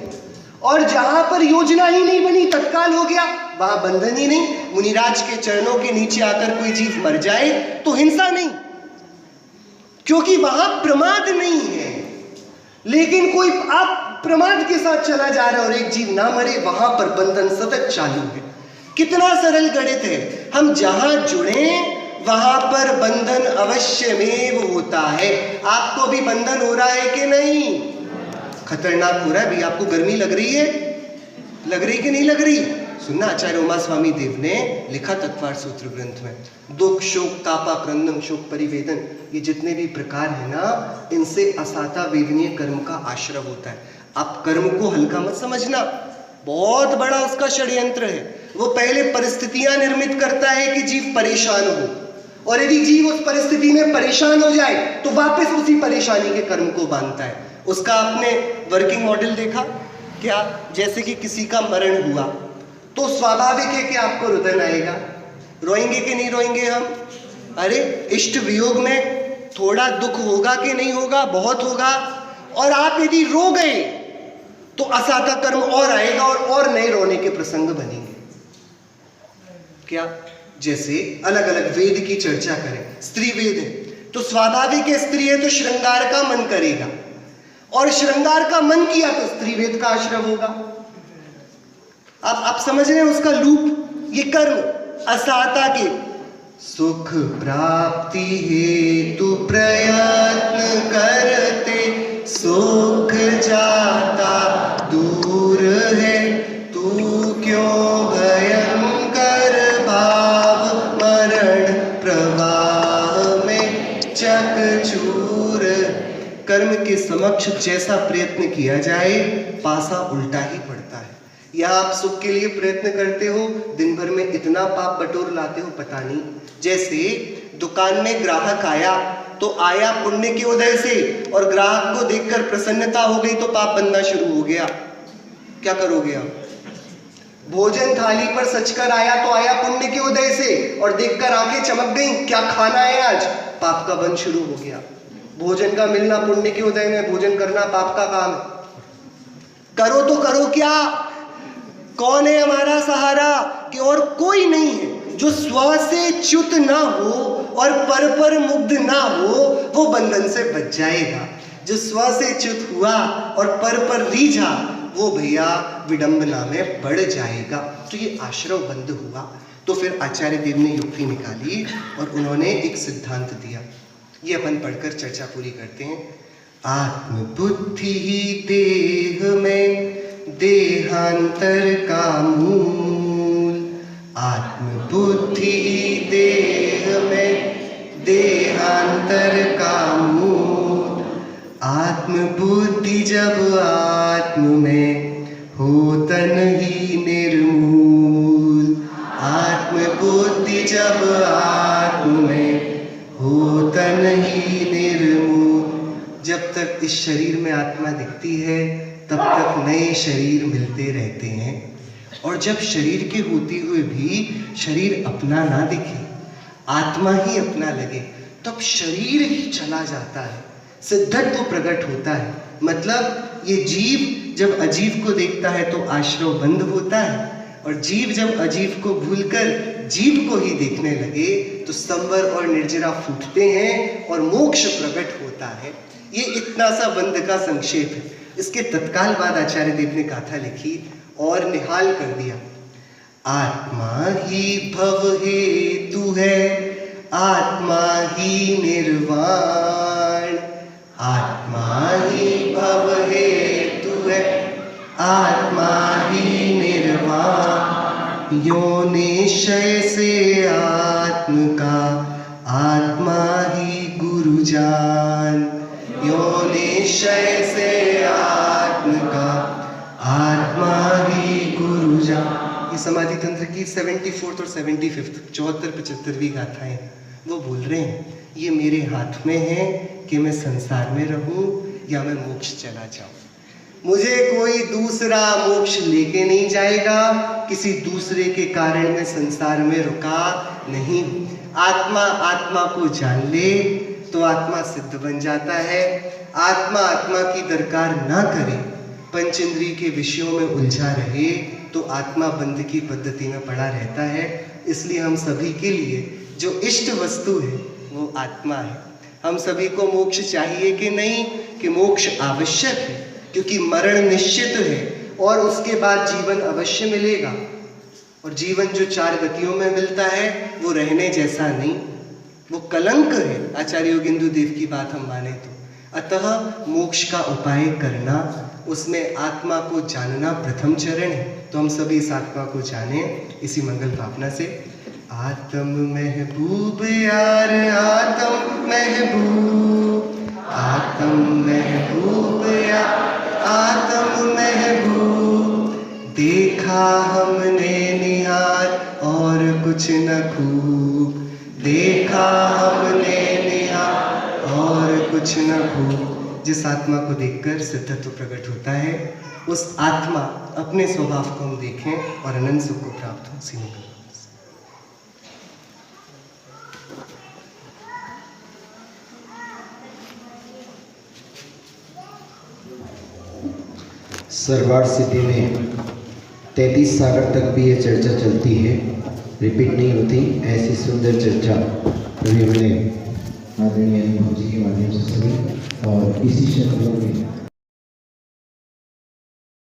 और जहां पर योजना ही नहीं बनी तत्काल हो गया, वहां बंधन ही नहीं। मुनिराज के चरणों के नीचे आकर कोई जीव मर जाए तो हिंसा नहीं, क्योंकि वहां प्रमाद नहीं है। लेकिन कोई आप प्रमाद के साथ चला जा रहा है और एक जीव ना मरे, वहां पर बंधन सतत चालू है। कितना सरल गणित है। हम जहां जुड़े वहां पर बंधन अवश्यमेव होता है। आपको भी बंधन हो रहा है कि नहीं? खतरनाक हो रहा है भैया। आपको गर्मी लग रही है? लग रही कि नहीं लग रही? सुनना, आचार्य उमा स्वामी देव ने लिखा तत्वार सूत्र ग्रंथ में, दुख शोक तापा क्रंदन शोक परिवेदन, ये जितने भी प्रकार है ना, इनसे असाता वेदनीय कर्म का आश्रय होता है। आप कर्म को हल्का मत समझना, बहुत बड़ा उसका षड्यंत्र है। वो पहले परिस्थितियां निर्मित करता है कि जीव परेशान हो, और यदि जीव उस परिस्थिति में परेशान हो जाए तो वापस उसी परेशानी के कर्म को बांधता है। उसका आपने वर्किंग मॉडल देखा क्या? जैसे कि किसी का मरण हुआ तो स्वाभाविक है कि आपको रुदन आएगा। रोएंगे कि नहीं रोएंगे हम? अरे इष्ट वियोग में थोड़ा दुख होगा कि नहीं होगा? बहुत होगा। और आप यदि रो गए तो असाता कर्म और आएगा और नए रोने के प्रसंग बनेंगे। क्या? जैसे अलग अलग वेद की चर्चा करें, स्त्री वेद है तो स्वाभाविक है, स्त्री है तो श्रृंगार का मन करेगा, और श्रृंगार का मन किया तो स्त्री वेद का आश्रय होगा। आप समझ रहे हैं उसका लूप? ये कर्म असाता के सुख प्राप्ति हेतु प्रयत्न करते, सुख जाता दूर है, तू क्यों भयंकर भाव मरण प्रवाह में चकचूर। कर्म के समक्ष जैसा प्रयत्न किया जाए पासा उल्टा ही पड़ता है। यहाँ आप सुख के लिए प्रयत्न करते हो, दिन भर में इतना पाप बटोर लाते हो पता नहीं। जैसे दुकान में ग्राहक आया तो आया पुण्य के उदय से, और ग्राहक को देखकर प्रसन्नता हो गई तो पाप बनना शुरू हो गया। क्या करोगे आप? भोजन थाली पर सचकर आया तो आया पुण्य के उदय से, और देखकर आंखें चमक गई, क्या खाना है आज, पाप का बंध शुरू हो गया। भोजन का मिलना पुण्य के उदय में, भोजन करना पाप का काम है। करो तो करो क्या? कौन है हमारा सहारा? कि और कोई नहीं है। जो स्व से च्युत ना हो और पर मुग्ध ना हो वो बंधन से बच जाएगा। जो स्व से च्युत हुआ और पर रीझा वो भैया विडंबना में बढ़ जाएगा। तो ये आश्रव बंध हुआ। तो फिर आचार्य देव ने युक्ति निकाली और उन्होंने एक सिद्धांत दिया। ये अपन पढ़कर चर्चा पूरी करते हैं। आत्म बुद्धि ही देह में देहांतर का मूल, आत्म बुद्धि ही देह में देहांतर का मूल, आत्म बुद्धि जब आत्म में हो तन ही निर्मूल, आत्म बुद्धि जब आत्म में आत्मा दिखती है तब तक नए शरीर मिलते रहते हैं, और जब शरीर के होते हुए भी शरीर अपना ना दिखे, आत्मा ही अपना लगे, तब शरीर ही चला जाता है, सिद्धत्व प्रकट होता है। मतलब ये जीव जब अजीव को देखता है तो आश्रव बंद होता है, और जीव जब अजीव को भूलकर जीव को ही देखने लगे तो संवर और निर्जरा फूटते हैं और मोक्ष प्रकट होता है। ये इतना सा बंद का संक्षेप है। इसके तत्काल बाद आचार्य देव ने गाथा लिखी और निहाल कर दिया। आत्मा ही भव हेतु है, आत्मा ही निर्वाण, आत्मा ही भव हेतु है, आत्मा ही निर्वाण। यो निश्चय से आत्म का, आत्मा ही गुरु जान। यो निश्चय से आत्म का, आत्मा ही गुरु जान। ये समाधि तंत्र की 74th और 75th 74-75वीं गाथाएं वो बोल रहे हैं, ये मेरे हाथ में है कि मैं संसार में रहूं या मैं मोक्ष चला जाऊं। मुझे कोई दूसरा मोक्ष लेके नहीं जाएगा, किसी दूसरे के कारण मैं संसार में रुका नहीं। आत्मा आत्मा को जान ले तो आत्मा सिद्ध बन जाता है। आत्मा आत्मा की दरकार ना करे, पंचेंद्रिय के विषयों में उलझा रहे तो आत्मा बंध की पद्धति में पड़ा रहता है। इसलिए हम सभी के लिए जो इष्ट वस्तु है वो आत्मा है। हम सभी को मोक्ष चाहिए कि नहीं, कि मोक्ष आवश्यक है, क्योंकि मरण निश्चित है और उसके बाद जीवन अवश्य मिलेगा। और जीवन जो 4 गतियों में मिलता है वो रहने जैसा नहीं, वो कलंक है। आचार्य योगेंद्र देव की बात हम माने तो। अतः मोक्ष का उपाय करना, उसमें आत्मा को जानना प्रथम चरण है। तो हम सभी इस आत्मा को जाने इसी मंगल भावना से। आत्म महबूब यार, आत्म महबूब, आत्म महबूब यार, आत्म महबूब। देखा हमने निहार और कुछ न खूब, देखा हमने निहार और कुछ न खूब। जिस आत्मा को देखकर सिद्धत्व प्रकट होता है, उस आत्मा अपने स्वभाव को हम देखें और अनंत सुख को प्राप्त हो। सी मंगल। सरवार सिटी में 33 सागर तक भी ये चर्चा चलती है, रिपीट नहीं होती। ऐसी सुंदर चर्चा अभी हमने आदरणीय जी के माध्यम से सुनी, और इसी शब्दों में